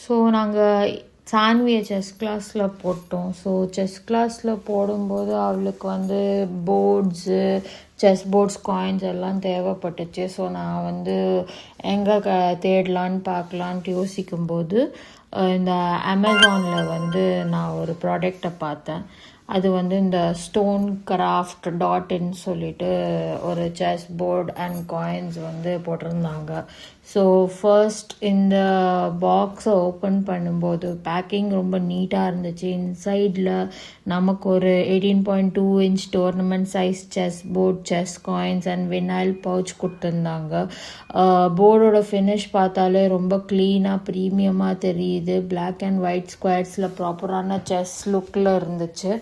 So நாங்கள் சான்வியை chess கிளாஸில் போட்டோம். ஸோ செஸ் கிளாஸில் போடும்போது அவளுக்கு வந்து போர்ட்ஸு, செஸ் போர்ட்ஸ், காயின்ஸ் எல்லாம் தேவைப்பட்டுச்சு. ஸோ நான் வந்து எங்கே தேடலான்னு பார்க்கலான்ட்டு யோசிக்கும்போது இந்த அமேசானில் வந்து நான் ஒரு ப்ராடக்டை பார்த்தேன். அது வந்து இந்த ஸ்டோன் கிராஃப்ட் டாட்ன்னு சொல்லிட்டு ஒரு செஸ் போர்ட் அண்ட் காயின்ஸ் வந்து போட்டிருந்தாங்க. ஸோ ஃபர்ஸ்ட் இந்த பாக்ஸை ஓப்பன் பண்ணும்போது பேக்கிங் ரொம்ப நீட்டாக இருந்துச்சு. இன்சைடில் நமக்கு ஒரு 18.2 inch tournament size chess board, chess coins and vinyl pouch கொடுத்துருந்தாங்க. போர்டோட ஃபினிஷ் பார்த்தாலே ரொம்ப க்ளீனாக ப்ரீமியமாக தெரியுது. பிளாக் அண்ட் ஒயிட் ஸ்கொயர்ஸில் ப்ராப்பரான செஸ் லுக்கில் இருந்துச்சு.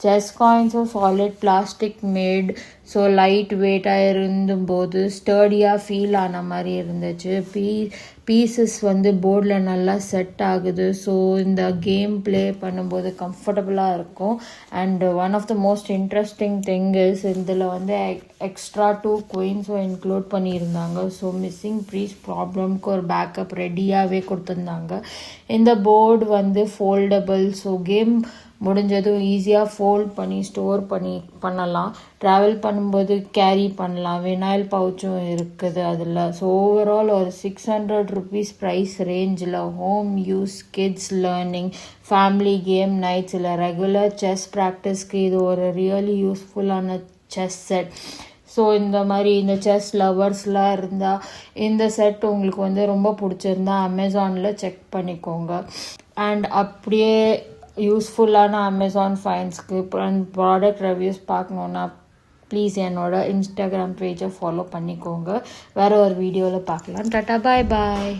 செஸ் காயின்ஸும் solid plastic matte, so light வெயிட்டாக இருந்தும்போது ஸ்டர்டியாக ஃபீல் ஆன மாதிரி இருந்துச்சு. பீசஸ் வந்து போர்டில் நல்லா செட் ஆகுது. ஸோ இந்த கேம் ப்ளே பண்ணும்போது கம்ஃபர்டபுளாக இருக்கும். And one of the most interesting thing is இதில் வந்து எக்ஸ்ட்ரா 2 குயின்ஸும் இன்க்ளூட் பண்ணியிருந்தாங்க. ஸோ மிஸ்ஸிங் ப்ரீஸ் ப்ராப்ளம்க்கு ஒரு பேக்கப் ரெடியாகவே கொடுத்துருந்தாங்க. இந்த போர்டு வந்து ஃபோல்டபுள். ஸோ கேம் முடிஞ்சதும் ஈஸியாக ஃபோல்ட் பண்ணி ஸ்டோர் பண்ணலாம். ட்ராவல் பண்ணும்போது கேரி பண்ணலாம். வினைல் பவுச்சும் இருக்குது அதில். ஸோ ஓவரால் ஒரு 600 rupees ப்ரைஸ் ரேஞ்சில் home use, kids learning, family game nights இல்லை ரெகுலர் செஸ் ப்ராக்டிஸ்க்கு இது ஒரு ரியலி யூஸ்ஃபுல்லான செஸ் செட். ஸோ இந்த மாதிரி இந்த செஸ் லவர்ஸ்லாம் இருந்தால் இந்த செட் உங்களுக்கு வந்து ரொம்ப பிடிச்சிருந்தா அமேசானில் செக் பண்ணிக்கோங்க. அண்ட் அப்படியே யூஸ்ஃபுல்லான அமேசான் ஃபைன்ஸ்க்கு ப்ராடக்ட் ரிவ்யூஸ் பார்க்கணுன்னா ப்ளீஸ் என்னோட இன்ஸ்டாகிராம் பேஜை ஃபாலோ பண்ணிக்கோங்க. வேறு ஒரு வீடியோவில் பார்க்கலாம். டாட்டா, பாய் பாய்.